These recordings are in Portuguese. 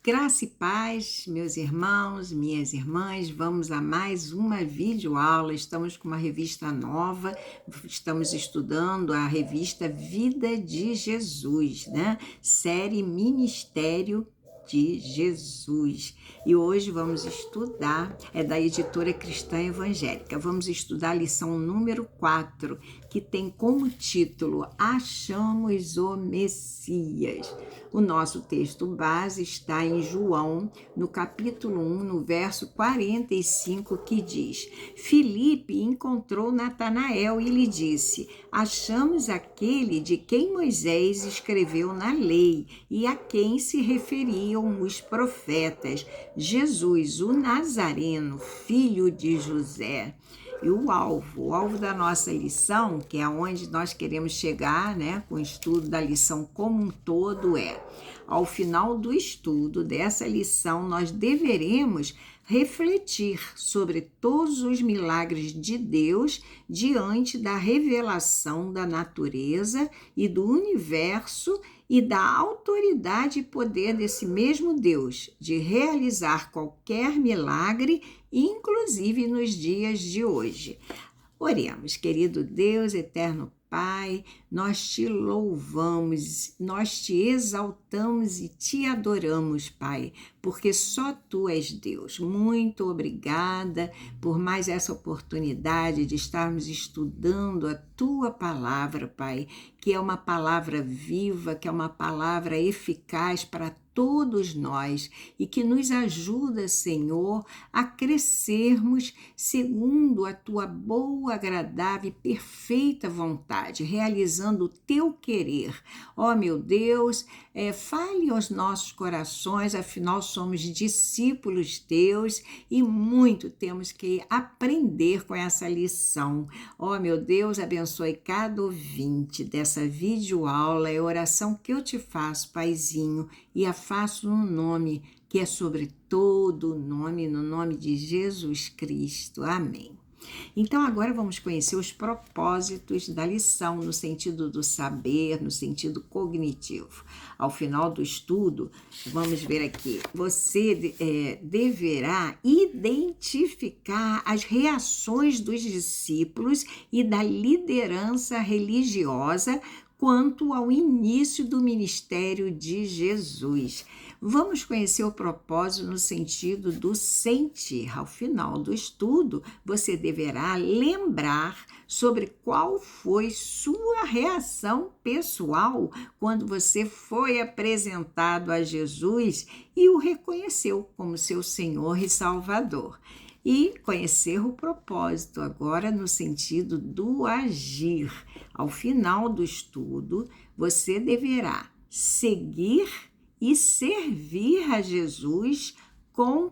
Graça e paz, meus irmãos, minhas irmãs, vamos a mais uma videoaula. Estamos com uma revista nova, estamos estudando a revista Vida de Jesus, né? Série Ministério de Jesus. E hoje vamos estudar, é da editora Cristã Evangélica, vamos estudar a lição número 4, que tem como título Achamos o Messias. O nosso texto base está em João, no capítulo 1, no verso 45, que diz: Filipe encontrou Natanael e lhe disse: Achamos aquele de quem Moisés escreveu na lei e a quem se referiam os profetas, Jesus, o Nazareno, filho de José. E o alvo da nossa lição, que é aonde nós queremos chegar, né, com o estudo da lição como um todo, ao final do estudo dessa lição, nós deveremos refletir sobre todos os milagres de Deus diante da revelação da natureza e do universo e da autoridade e poder desse mesmo Deus de realizar qualquer milagre, inclusive nos dias de hoje. Oremos, querido Deus, eterno Pai, nós te louvamos, nós te exaltamos e te adoramos, Pai, porque só Tu és Deus. Muito obrigada por mais essa oportunidade de estarmos estudando a Tua palavra, Pai, que é uma palavra viva, que é uma palavra eficaz para todos nós e que nos ajuda, Senhor, a crescermos segundo a Tua boa, agradável e perfeita vontade, realizando o Teu querer. Ó meu Deus, fale aos nossos corações, afinal somos discípulos Teus e muito temos que aprender com essa lição. Ó meu Deus, abençoe cada ouvinte dessa videoaula, é a oração que eu te faço, Paizinho, e a faço no nome que é sobre todo nome, no nome de Jesus Cristo. Amém. Então agora vamos conhecer os propósitos da lição no sentido do saber, no sentido cognitivo. Ao final do estudo, vamos ver aqui, você deverá identificar as reações dos discípulos e da liderança religiosa quanto ao início do ministério de Jesus. Vamos conhecer o propósito no sentido do sentir. Ao final do estudo, você deverá lembrar sobre qual foi sua reação pessoal quando você foi apresentado a Jesus e o reconheceu como seu Senhor e Salvador. E conhecer o propósito agora no sentido do agir. Ao final do estudo, você deverá seguir e servir a Jesus com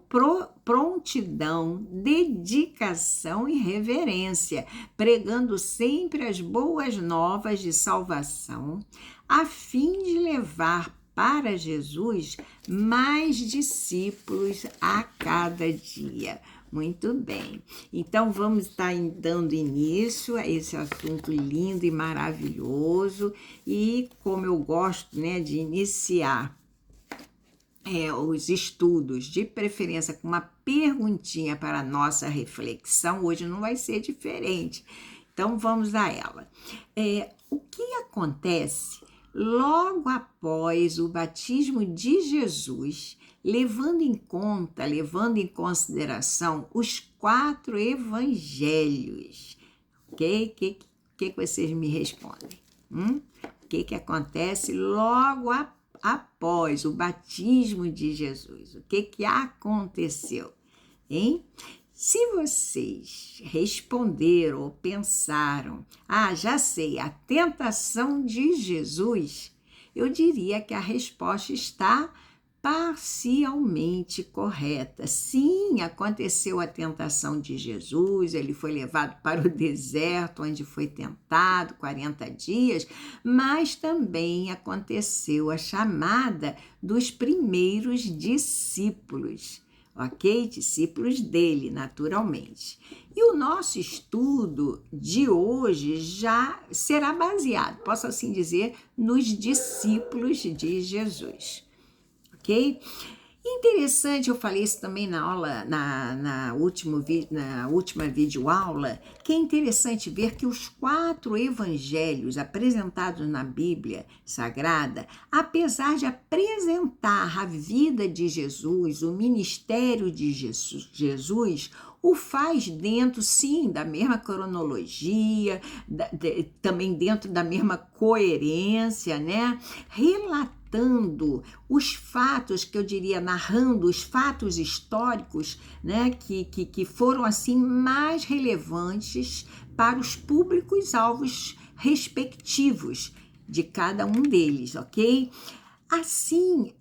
prontidão, dedicação e reverência, pregando sempre as boas novas de salvação, a fim de levar para Jesus mais discípulos a cada dia. Muito bem, então vamos estar dando início a esse assunto lindo e maravilhoso e como eu gosto, né, de iniciar os estudos, de preferência com uma perguntinha para a nossa reflexão, hoje não vai ser diferente, então vamos a ela. O que acontece logo após o batismo de Jesus, levando em consideração os 4 evangelhos? Ok? O que vocês me respondem? O que acontece logo após o batismo de Jesus? O que aconteceu? Hein? Se vocês responderam ou pensaram, já sei, a tentação de Jesus, eu diria que a resposta está parcialmente correta. Sim, aconteceu a tentação de Jesus, ele foi levado para o deserto, onde foi tentado 40 dias, mas também aconteceu a chamada dos primeiros discípulos. Ok? Discípulos dele, naturalmente. E o nosso estudo de hoje já será baseado, posso assim dizer, nos discípulos de Jesus. Ok? Interessante, eu falei isso também na aula, na última videoaula, que é interessante ver que os 4 evangelhos apresentados na Bíblia Sagrada, apesar de apresentar a vida de Jesus, o ministério de Jesus, o faz dentro, sim, da mesma cronologia, também dentro da mesma coerência, né? Relatando os fatos, que eu diria, narrando os fatos históricos, né, que foram assim mais relevantes para os públicos-alvos respectivos de cada um deles, ok? Assim,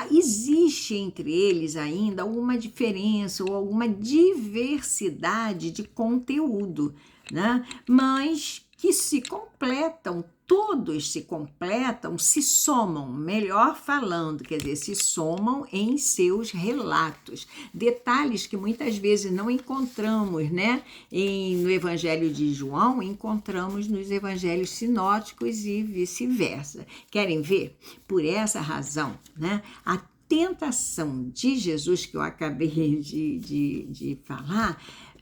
existe entre eles ainda alguma diferença ou alguma diversidade de conteúdo, né? Mas que se completam, todos se completam, se somam, melhor falando, quer dizer, se somam em seus relatos. Detalhes que muitas vezes não encontramos, né? No Evangelho de João, encontramos nos Evangelhos sinóticos e vice-versa. Querem ver? Por essa razão, né? A tentação de Jesus, que eu acabei de falar,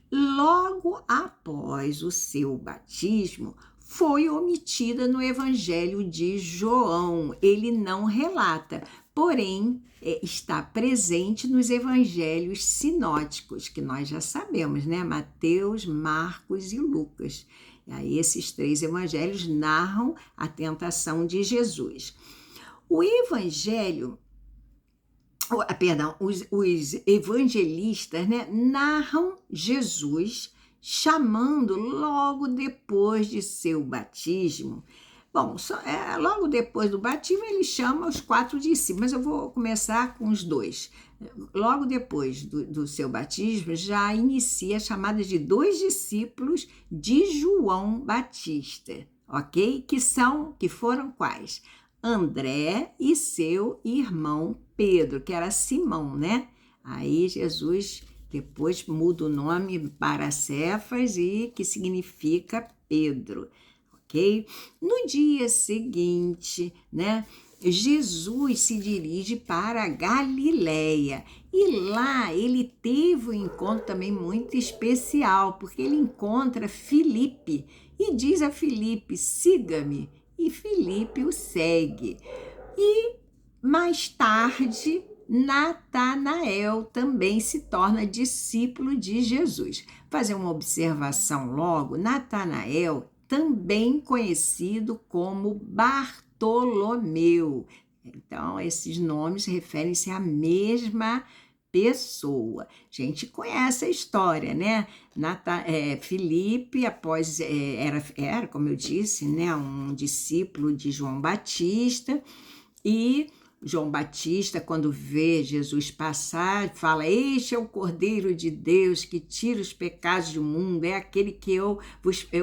logo após o seu batismo, foi omitida no Evangelho de João. Ele não relata, porém está presente nos evangelhos sinóticos, que nós já sabemos, né? Mateus, Marcos e Lucas. E aí esses 3 evangelhos narram a tentação de Jesus. O evangelho, perdão, os evangelistas, né, narram Jesus chamando logo depois de seu batismo. Bom, logo depois do batismo ele chama os 4 discípulos, mas eu vou começar com os 2. Logo depois do seu batismo já inicia a chamada de 2 discípulos de João Batista, ok? Que foram quais? André e seu irmão Pedro, que era Simão, né? Aí Jesus depois muda o nome para Cefas, e que significa Pedro, ok? No dia seguinte, né, Jesus se dirige para a Galileia, e lá ele teve um encontro também muito especial, porque ele encontra Filipe e diz a Filipe: siga-me, e Filipe o segue. E mais tarde, Natanael também se torna discípulo de Jesus. Fazer uma observação logo: Natanael, também conhecido como Bartolomeu. Então, esses nomes referem-se à mesma pessoa. A gente conhece a história, né? Filipe, após era, como eu disse, né, um discípulo de João Batista, e João Batista, quando vê Jesus passar, fala: este é o Cordeiro de Deus que tira os pecados do mundo, é aquele que eu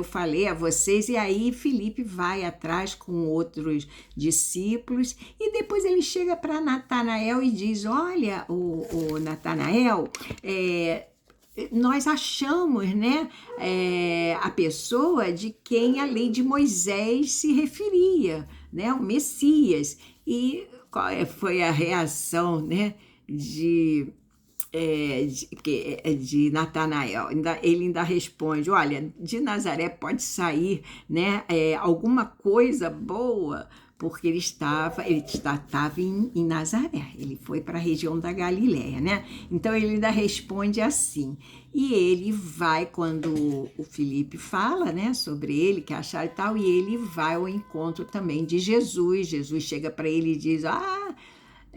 falei a vocês. E aí Filipe vai atrás com outros discípulos, e depois ele chega para Natanael e diz: olha, o Natanael, nós achamos, né, a pessoa de quem a lei de Moisés se referia, né, o Messias. E qual foi a reação, né, de Natanael? Ele ainda responde: olha, de Nazaré pode sair, né, alguma coisa boa, porque ele estava em Nazaré, ele foi para a região da Galiléia, né? Então ele ainda responde assim. E ele vai, quando o Filipe fala, né, sobre ele, que acharam e tal, e ele vai ao encontro também de Jesus. Jesus chega para ele e diz: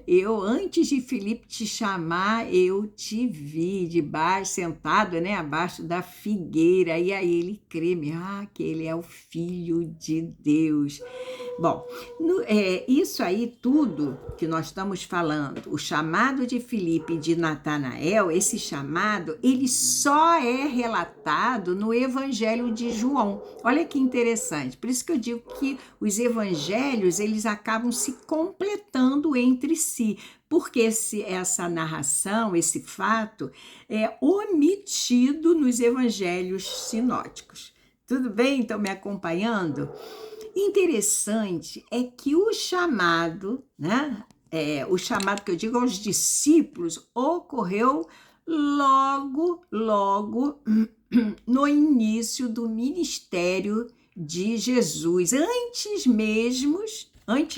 eu, antes de Filipe te chamar, eu te vi sentado, né, abaixo da figueira. E aí ele crê, que ele é o Filho de Deus. Bom, isso aí tudo que nós estamos falando, o chamado de Filipe e de Natanael, esse chamado, ele só é relatado no Evangelho de João. Olha que interessante. Por isso que eu digo que os evangelhos, eles acabam se completando entre si, porque essa narração, esse fato, é omitido nos evangelhos sinóticos. Tudo bem? Estão me acompanhando? Interessante é que o chamado, né, o chamado que eu digo aos discípulos ocorreu logo no início do ministério de Jesus, antes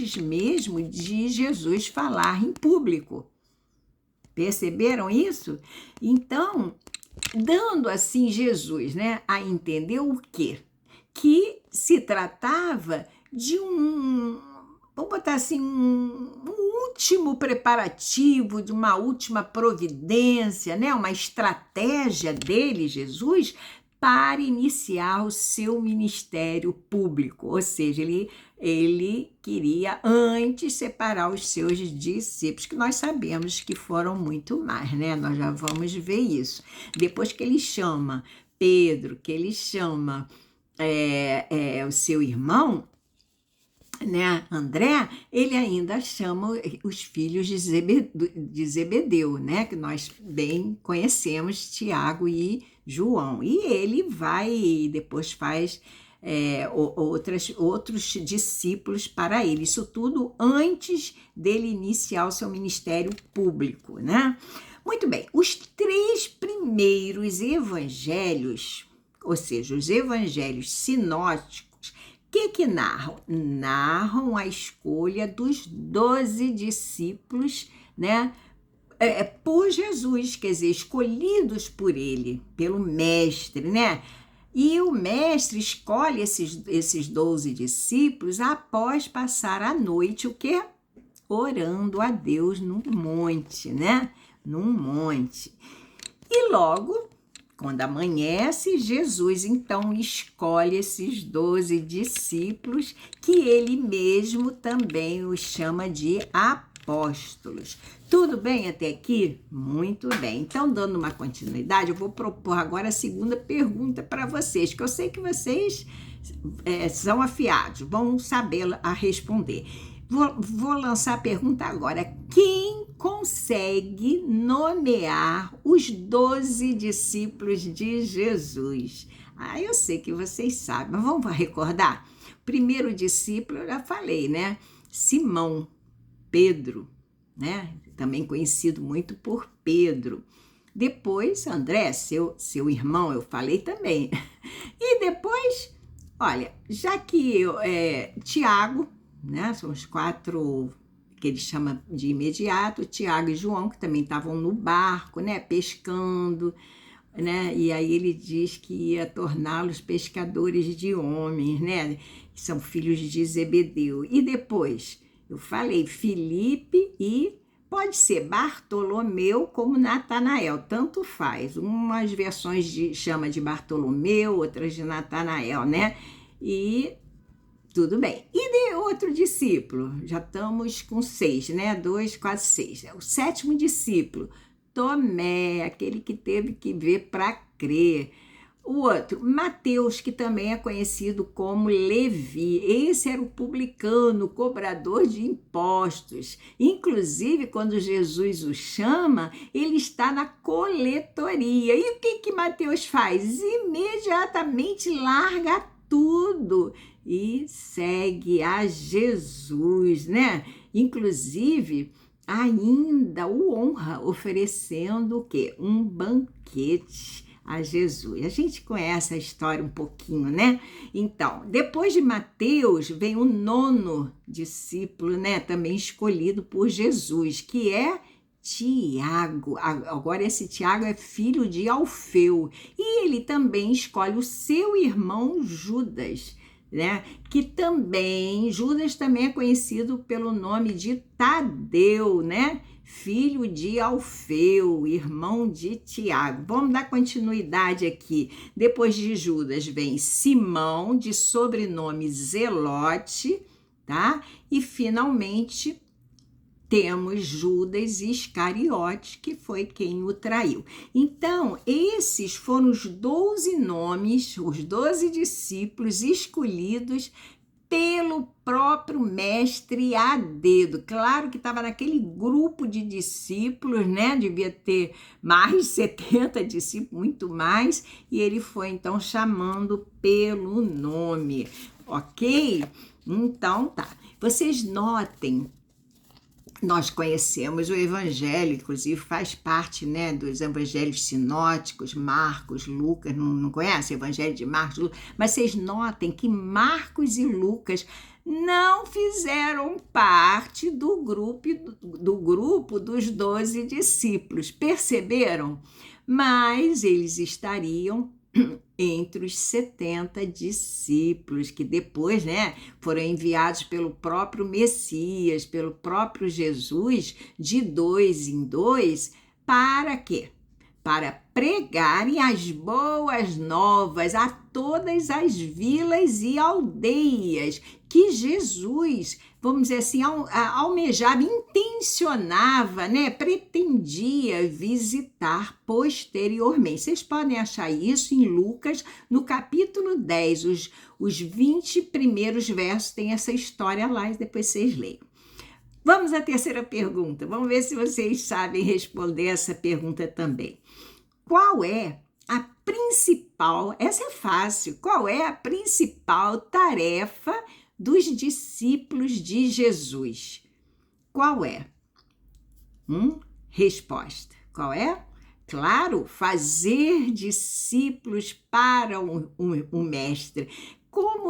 mesmo de Jesus falar em público. Perceberam isso? Então, dando assim Jesus, né, a entender o quê? Que se tratava de vamos botar assim, um último preparativo, de uma última providência, né? Uma estratégia dele, Jesus, para iniciar o seu ministério público. Ou seja, ele queria antes separar os seus discípulos, que nós sabemos que foram muito mais, né? Nós já vamos ver isso. Depois que ele chama Pedro, que ele chama o seu irmão, né, André, ele ainda chama os filhos de Zebedeu, né, que nós bem conhecemos, Tiago e João. E ele vai, depois faz outros discípulos para ele. Isso tudo antes dele iniciar o seu ministério público, né? Muito bem, os 3 primeiros evangelhos, ou seja, os evangelhos sinóticos, o que narram? Narram a escolha dos 12 discípulos, né, por Jesus, quer dizer, escolhidos por ele, pelo mestre, né? E o mestre escolhe esses 12 discípulos após passar a noite, o quê? Orando a Deus num monte, né? Num monte. E logo, quando amanhece, Jesus então escolhe esses 12 discípulos, que ele mesmo também os chama de apóstolos. Tudo bem até aqui? Muito bem. Então, dando uma continuidade, eu vou propor agora a segunda pergunta para vocês, que eu sei que vocês são afiados, vão saber a responder. Vou lançar a pergunta agora. Quem consegue nomear os 12 discípulos de Jesus? Eu sei que vocês sabem, mas vamos recordar? O primeiro discípulo, eu já falei, né? Simão, Pedro, né? Também conhecido muito por Pedro. Depois, André, seu irmão, eu falei também. E depois, olha, já que Tiago, né? São os 4 que ele chama de imediato, Tiago e João, que também estavam no barco, né? Pescando, né? E aí ele diz que ia torná-los pescadores de homens, né? Que são filhos de Zebedeu. E depois, eu falei Filipe e pode ser Bartolomeu como Natanael, tanto faz. Umas versões chama de Bartolomeu, outras de Natanael, né? E tudo bem. E de outro discípulo? Já estamos com 6, né? 2, quase 6. O 7º discípulo, Tomé, aquele que teve que ver para crer. O outro, Mateus, que também é conhecido como Levi. Esse era o publicano, cobrador de impostos. Inclusive, quando Jesus o chama, ele está na coletoria. E o que Mateus faz? Imediatamente larga tudo e segue a Jesus, né? Inclusive, ainda o honra oferecendo o quê? Um banquete a Jesus. A gente conhece a história um pouquinho, né? Então, depois de Mateus, vem o 9º discípulo, né? Também escolhido por Jesus, que é Tiago. Agora esse Tiago é filho de Alfeu. E ele também escolhe o seu irmão Judas, né? Que também, Judas também é conhecido pelo nome de Tadeu, né? Filho de Alfeu, irmão de Tiago. Vamos dar continuidade aqui. Depois de Judas vem Simão, de sobrenome Zelote, tá? E finalmente temos Judas Iscariote, que foi quem o traiu. Então, esses foram os 12 nomes, os 12 discípulos escolhidos pelo próprio mestre a dedo. Claro que estava naquele grupo de discípulos, né? Devia ter mais de 70 discípulos, muito mais, e ele foi então chamando pelo nome, ok? Então tá. Vocês notem Nós conhecemos o Evangelho, inclusive faz parte, né, dos evangelhos sinóticos, Marcos, Lucas, não conhece o Evangelho de Marcos, Lucas? Mas vocês notem que Marcos e Lucas não fizeram parte do grupo dos 12 discípulos, perceberam? Mas eles estariam entre os 70 discípulos que depois, né, foram enviados pelo próprio Messias, pelo próprio Jesus, de 2 em 2, para quê? Para pregarem as boas novas a todas as vilas e aldeias que Jesus, vamos dizer assim, almejava, intencionava, né, pretendia visitar posteriormente. Vocês podem achar isso em Lucas, no capítulo 10, os 20 primeiros versos tem essa história lá e depois vocês leiam. Vamos à terceira pergunta. Vamos ver se vocês sabem responder essa pergunta também. Qual é a principal, essa é fácil, qual é a principal tarefa dos discípulos de Jesus? Qual é? Resposta. Qual é? Claro, fazer discípulos para um mestre. Como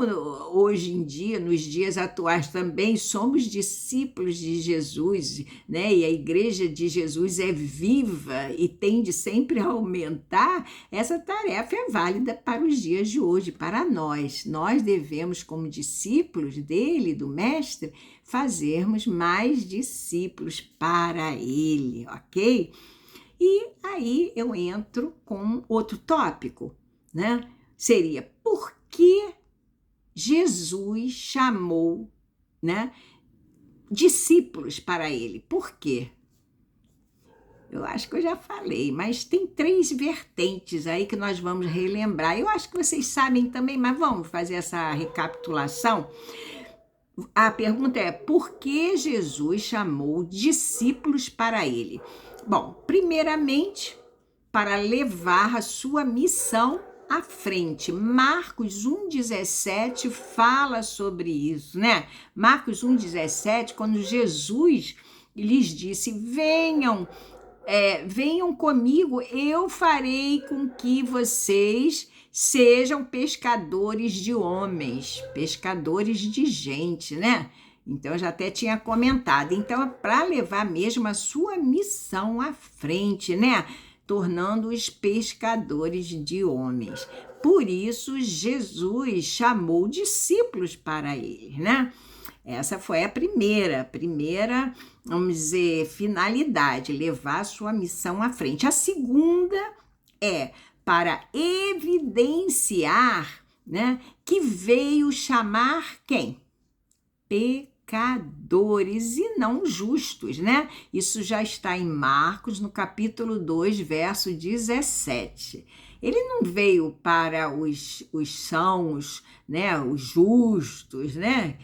hoje em dia, nos dias atuais também, somos discípulos de Jesus, né? E a igreja de Jesus é viva e tende sempre a aumentar, essa tarefa é válida para os dias de hoje, para nós. Nós devemos, como discípulos dele, do mestre, fazermos mais discípulos para ele, ok? E aí eu entro com outro tópico, né? Seria por que Jesus chamou, né, discípulos para ele? Por quê? Eu acho que eu já falei, mas tem 3 vertentes aí que nós vamos relembrar. Eu acho que vocês sabem também, mas vamos fazer essa recapitulação. A pergunta é, por que Jesus chamou discípulos para ele? Bom, primeiramente, para levar a sua missão à frente. Marcos 1,17 fala sobre isso, né? Marcos 1,17, quando Jesus lhes disse, venham comigo, eu farei com que vocês sejam pescadores de homens, pescadores de gente, né? Então, eu já até tinha comentado. Então, é para levar mesmo a sua missão à frente, né? Tornando-os pescadores de homens. Por isso, Jesus chamou discípulos para ele, né? Essa foi a primeira, vamos dizer, finalidade, levar a sua missão à frente. A segunda é para evidenciar, né, que veio chamar quem? Pecadores e não justos, né? Isso já está em Marcos, no capítulo 2, verso 17. Ele não veio para os sãos, né, os justos, né?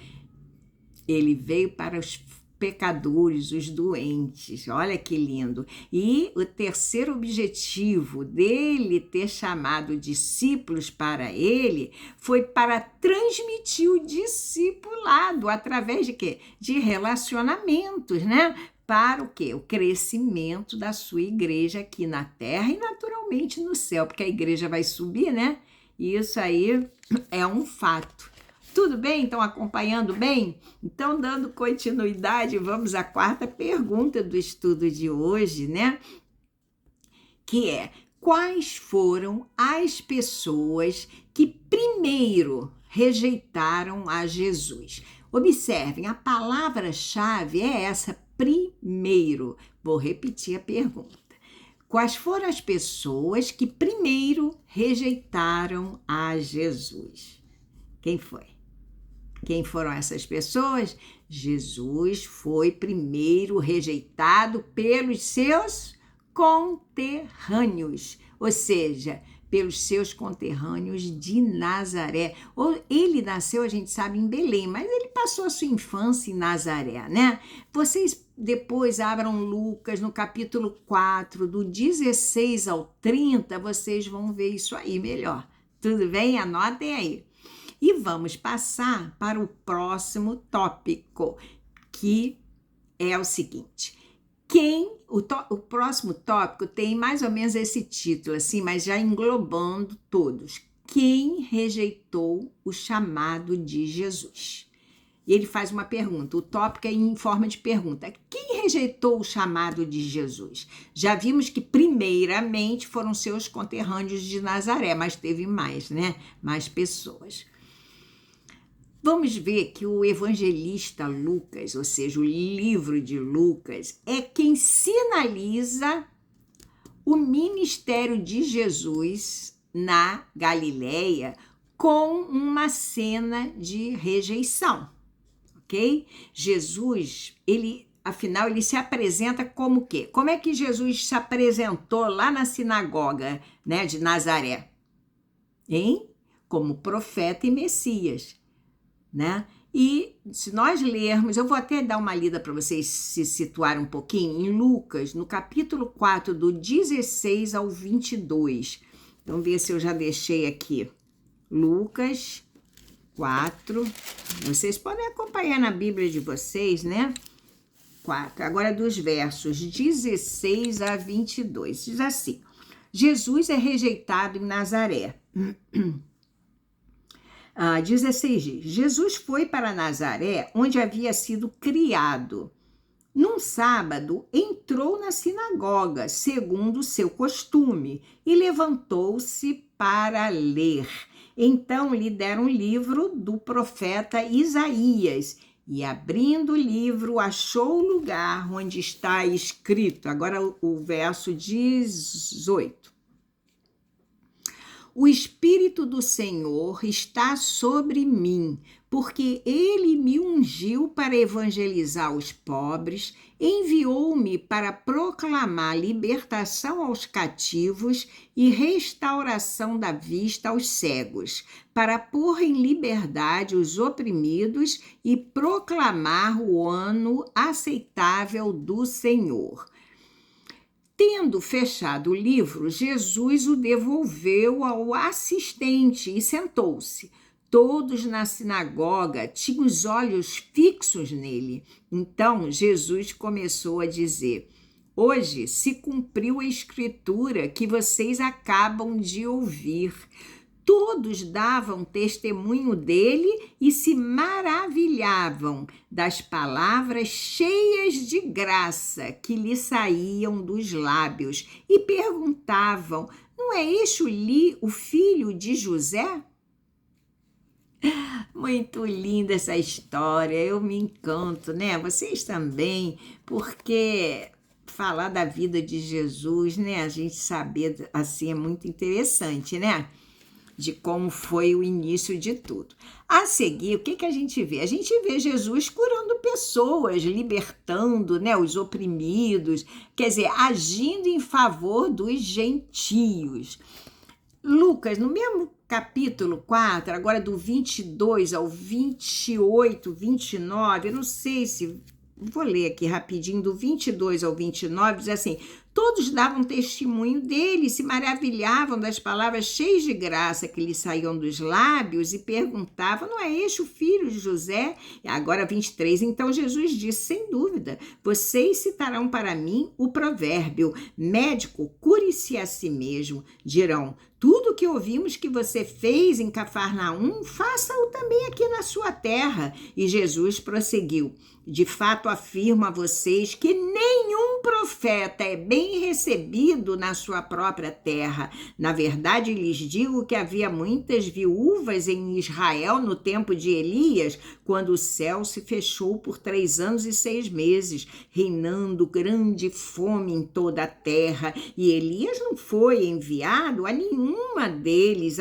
Ele veio para os pecadores, os doentes. Olha que lindo. E o terceiro objetivo dele ter chamado discípulos para ele foi para transmitir o discipulado através de quê? De relacionamentos, né? Para o quê? O crescimento da sua igreja aqui na terra e naturalmente no céu, porque a igreja vai subir, né? E isso aí é um fato. Tudo bem? Estão acompanhando bem? Então, dando continuidade, vamos à quarta pergunta do estudo de hoje, né? Que é, quais foram as pessoas que primeiro rejeitaram a Jesus? Observem, a palavra-chave é essa, primeiro. Vou repetir a pergunta. Quais foram as pessoas que primeiro rejeitaram a Jesus? Quem foi? Quem foram essas pessoas? Jesus foi primeiro rejeitado pelos seus conterrâneos, ou seja, pelos seus conterrâneos de Nazaré. Ele nasceu, a gente sabe, em Belém, mas ele passou a sua infância em Nazaré, né? Vocês depois abram Lucas no capítulo 4, do 16 ao 30, vocês vão ver isso aí melhor. Tudo bem? Anotem aí. E vamos passar para o próximo tópico, que é o seguinte: o próximo tópico tem mais ou menos esse título, assim, mas já englobando todos. Quem rejeitou o chamado de Jesus? E ele faz uma pergunta, o tópico é em forma de pergunta. Quem rejeitou o chamado de Jesus? Já vimos que primeiramente foram seus conterrâneos de Nazaré, mas teve mais, né? Mais pessoas. Vamos ver que o evangelista Lucas, ou seja, o livro de Lucas, é quem sinaliza o ministério de Jesus na Galileia com uma cena de rejeição, ok? Jesus, afinal, ele se apresenta como o quê? Como é que Jesus se apresentou lá na sinagoga, né, de Nazaré? Como profeta e Messias, né? E se nós lermos, eu vou até dar uma lida para vocês se situarem um pouquinho, em Lucas, no capítulo 4, do 16 ao 22. Vamos ver se eu já deixei aqui. Lucas 4, vocês podem acompanhar na Bíblia de vocês, né? 4, agora dos versos 16 a 22. Diz assim: Jesus é rejeitado em Nazaré. 16 diz: Jesus foi para Nazaré, onde havia sido criado. Num sábado, entrou na sinagoga, segundo o seu costume, e levantou-se para ler. Então lhe deram um livro do profeta Isaías, e abrindo o livro, achou o lugar onde está escrito. Agora o verso 18. O Espírito do Senhor está sobre mim, porque ele me ungiu para evangelizar os pobres, enviou-me para proclamar libertação aos cativos e restauração da vista aos cegos, para pôr em liberdade os oprimidos e proclamar o ano aceitável do Senhor. Tendo fechado o livro, Jesus o devolveu ao assistente e sentou-se. Todos na sinagoga tinham os olhos fixos nele. Então Jesus começou a dizer: hoje se cumpriu a escritura que vocês acabam de ouvir. Todos davam testemunho dele e se maravilhavam das palavras cheias de graça que lhe saíam dos lábios e perguntavam: não é este o filho de José? Muito linda essa história, eu me encanto, né? Vocês também, porque falar da vida de Jesus, né? A gente saber assim é muito interessante, né? De como foi o início de tudo. A seguir, o que a gente vê? A gente vê Jesus curando pessoas, libertando, né, os oprimidos, quer dizer, agindo em favor dos gentios. Lucas, no mesmo capítulo 4, agora do 22 ao 28, 29, eu não sei se... Vou ler aqui rapidinho, do 22 ao 29, diz assim: todos davam testemunho dele, se maravilhavam das palavras cheias de graça que lhe saíam dos lábios e perguntavam: não é este o filho de José? E agora 23, então Jesus disse: sem dúvida, vocês citarão para mim o provérbio: médico, cure-se a si mesmo. Dirão: tudo o que ouvimos que você fez em Cafarnaum, faça-o também aqui na sua terra. E Jesus prosseguiu: de fato afirmo a vocês que nenhum profeta é bem recebido na sua própria terra. Na verdade, lhes digo que havia muitas viúvas em Israel no tempo de Elias, quando o céu se fechou por 3 anos e 6 meses, reinando grande fome em toda a terra. E Elias não foi enviado a nenhuma deles,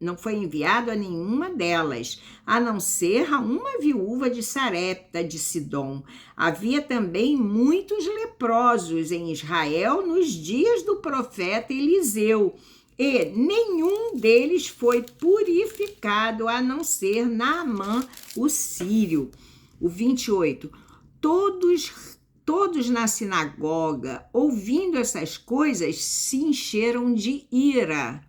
não foi enviado a nenhuma delas, a não ser a uma viúva de Sarepta de Sidom. Havia também muitos leprosos em Israel nos dias do profeta Eliseu, e nenhum deles foi purificado, a não ser Naamã, o sírio. O 28. Todos na sinagoga, ouvindo essas coisas, se encheram de ira.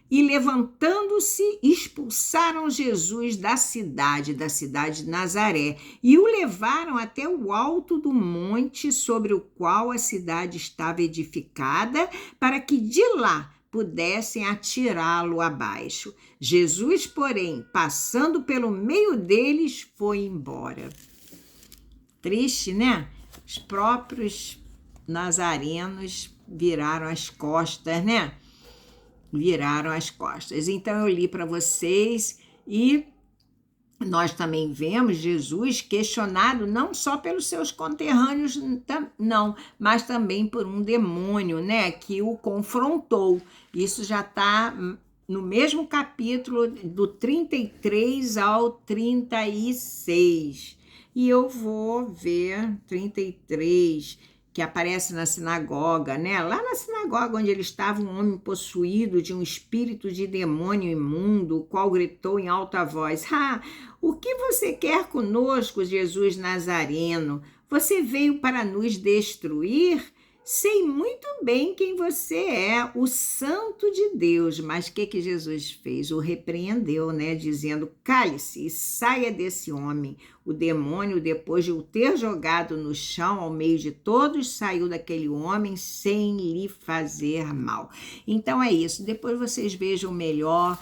e levantando-se, expulsaram Jesus da cidade de Nazaré, e o levaram até o alto do monte sobre o qual a cidade estava edificada, para que de lá pudessem atirá-lo abaixo. Jesus, porém, passando pelo meio deles, foi embora. Triste, né? Os próprios nazarenos viraram as costas, né? Viraram as costas. Então eu li para vocês e nós também vemos Jesus questionado não só pelos seus conterrâneos, não, mas também por um demônio, né, que o confrontou. Isso já está no mesmo capítulo, do 33 ao 36. E eu vou ver 33, que aparece na sinagoga, né? Lá na sinagoga onde ele estava, um homem possuído de um espírito de demônio imundo, o qual gritou em alta voz: o que você quer conosco, Jesus Nazareno? Você veio para nos destruir? Sei muito bem quem você é, o Santo de Deus. Mas o que Jesus fez? O repreendeu, né? Dizendo: cale-se e saia desse homem. O demônio, depois de o ter jogado no chão ao meio de todos, saiu daquele homem sem lhe fazer mal. Então é isso. Depois vocês vejam melhor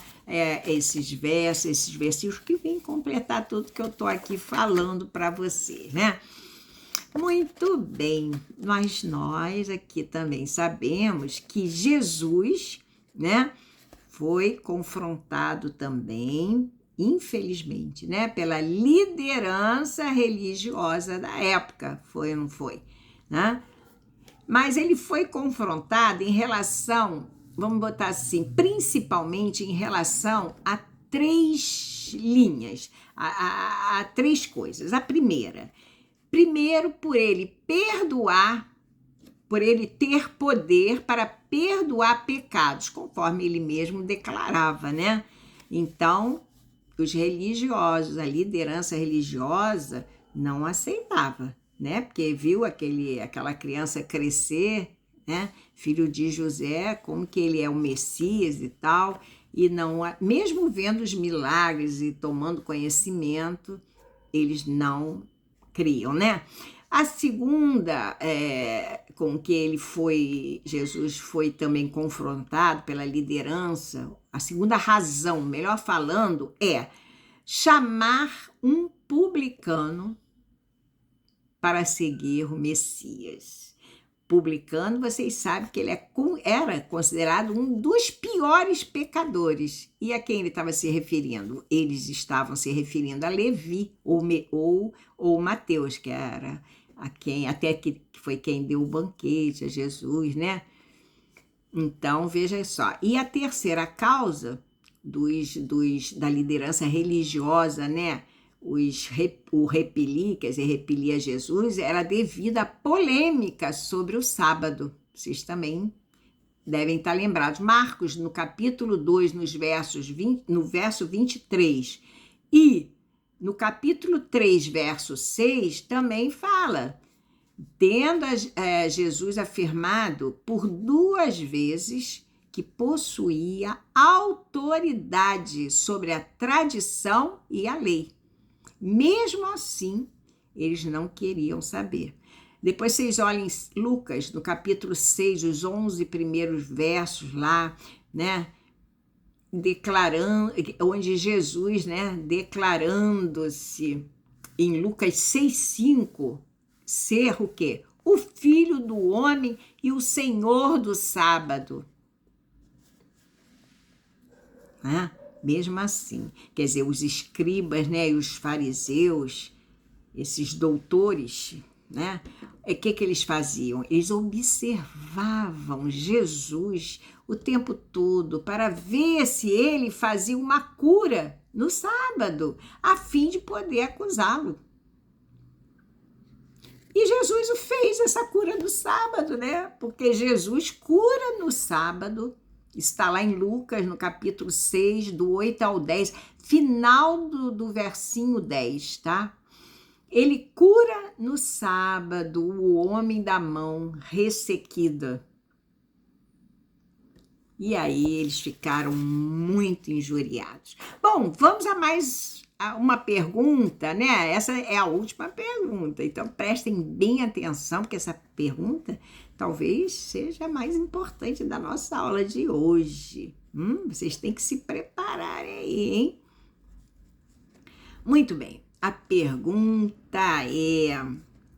esses versículos que vêm completar tudo que eu estou aqui falando para vocês, né? Muito bem, mas nós aqui também sabemos que Jesus, né, foi confrontado também, infelizmente, né, pela liderança religiosa da época, foi ou não foi, né? Mas ele foi confrontado em relação, vamos botar assim, principalmente em relação a três linhas, a três coisas. A primeiro, por ele perdoar, por ele ter poder para perdoar pecados, conforme ele mesmo declarava, né? Então, os religiosos, a liderança religiosa não aceitava, né? Porque viu aquela criança crescer, né? Filho de José, como que ele é o Messias e tal, e não, mesmo vendo os milagres e tomando conhecimento, eles não criam, né? A segunda, com que Jesus foi também confrontado pela liderança, a segunda razão, melhor falando, é chamar um publicano para seguir o Messias. Publicano, vocês sabem que ele era considerado um dos piores pecadores. E a quem ele estava se referindo? Eles estavam se referindo a Levi ou Mateus, que era até que foi quem deu o banquete a Jesus, né? Então, veja só. E a terceira causa da liderança religiosa, né? O repelir, quer dizer, repelir a Jesus, era devido à polêmica sobre o sábado. Vocês também devem estar lembrados. Marcos, no capítulo 2, no verso 23, e no capítulo 3, verso 6, também fala, tendo Jesus afirmado por 2 vezes que possuía autoridade sobre a tradição e a lei. Mesmo assim, eles não queriam saber. Depois vocês olhem Lucas, no capítulo 6, os 11 primeiros versos lá, né? Declarando, onde Jesus, né? Declarando-se em Lucas 6,5, ser o quê? O Filho do Homem e o Senhor do sábado. Né? Mesmo assim, quer dizer, os escribas, né, e os fariseus, esses doutores, né, que eles faziam? Eles observavam Jesus o tempo todo para ver se ele fazia uma cura no sábado, a fim de poder acusá-lo. E Jesus o fez, essa cura no sábado, né? Porque Jesus cura no sábado. Está lá em Lucas, no capítulo 6, do 8 ao 10, final do versinho 10, tá? Ele cura no sábado o homem da mão ressequida. E aí eles ficaram muito injuriados. Bom, vamos a mais uma pergunta, né? Essa é a última pergunta, então prestem bem atenção, porque essa pergunta talvez seja a mais importante da nossa aula de hoje. Vocês têm que se prepararem aí, hein? Muito bem, a pergunta é: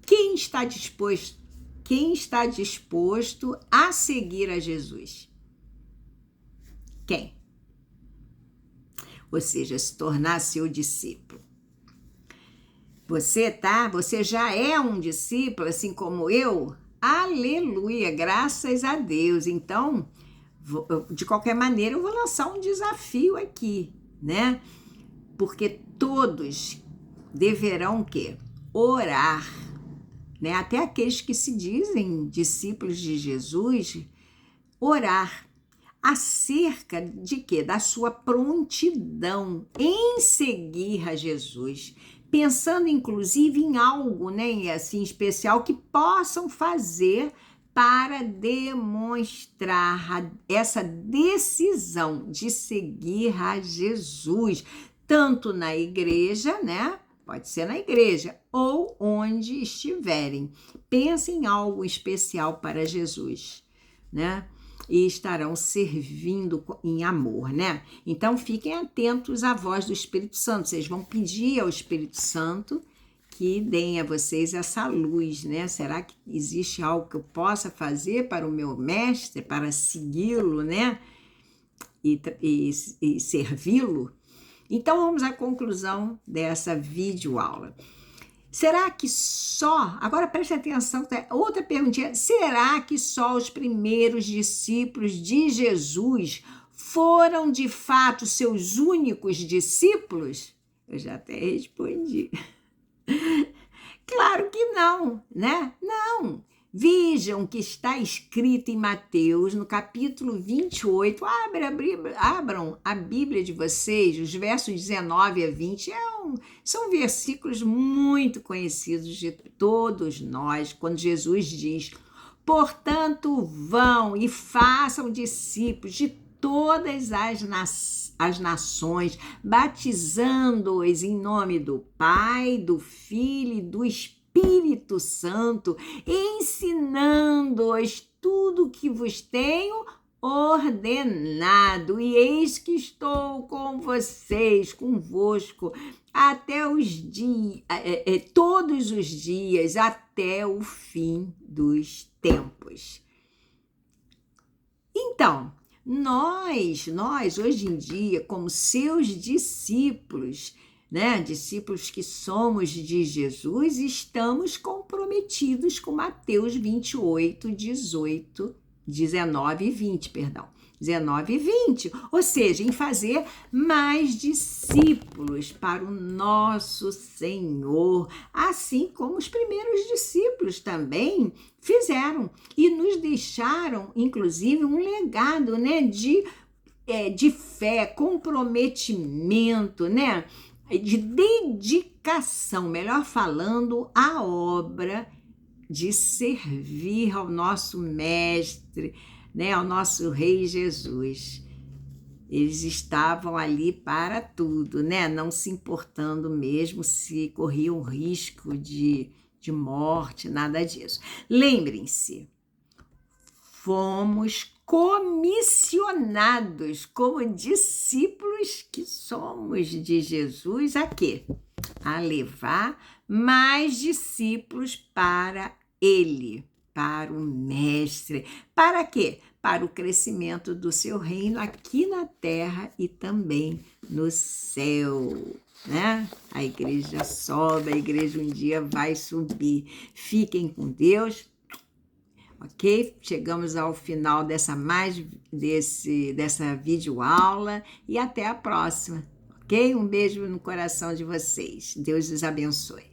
quem está disposto a seguir a Jesus? Quem? Ou seja, se tornar seu discípulo. Você já é um discípulo, assim como eu? Aleluia, graças a Deus. Então, de qualquer maneira, eu vou lançar um desafio aqui, né? Porque todos deverão o quê? Orar, né? Até aqueles que se dizem discípulos de Jesus, orar acerca de quê? Da sua prontidão em seguir a Jesus, pensando inclusive em algo, né, assim especial que possam fazer para demonstrar essa decisão de seguir a Jesus, tanto na igreja, né? Pode ser na igreja ou onde estiverem. Pensem em algo especial para Jesus, né? E estarão servindo em amor, né? Então, fiquem atentos à voz do Espírito Santo. Vocês vão pedir ao Espírito Santo que deem a vocês essa luz, né? Será que existe algo que eu possa fazer para o meu mestre, para segui-lo, né? E servi-lo? Então, vamos à conclusão dessa videoaula. Será que só, agora preste atenção, outra perguntinha, será que só os primeiros discípulos de Jesus foram de fato seus únicos discípulos? Eu já até respondi. Claro que não, né? Não. Vejam que está escrito em Mateus, no capítulo 28, abram a Bíblia de vocês, os versos 19 a 20, são versículos muito conhecidos de todos nós, quando Jesus diz: portanto, vão e façam discípulos de todas as nações, batizando-os em nome do Pai, do Filho e do Espírito Santo, ensinando-os tudo o que vos tenho ordenado, e eis que estou convosco, até os dias, todos os dias, até o fim dos tempos. Então, nós hoje em dia, como seus discípulos, né, discípulos que somos de Jesus, estamos comprometidos com Mateus 28, 19 e 20, perdão. 19 e 20, ou seja, em fazer mais discípulos para o nosso Senhor, assim como os primeiros discípulos também fizeram e nos deixaram, inclusive, um legado, né, de fé, comprometimento, né, de dedicação, melhor falando, à obra de servir ao nosso Mestre, né, ao nosso Rei Jesus. Eles estavam ali para tudo, né, não se importando mesmo se corriam risco de morte, nada disso. Lembrem-se, fomos comissionados como discípulos que somos de Jesus a quê? A levar mais discípulos para Ele, para o Mestre. Para quê? Para o crescimento do seu reino aqui na terra e também no céu, né? A igreja sobe, a igreja um dia vai subir. Fiquem com Deus. Ok? Chegamos ao final dessa videoaula e até a próxima, ok? Um beijo no coração de vocês. Deus os abençoe.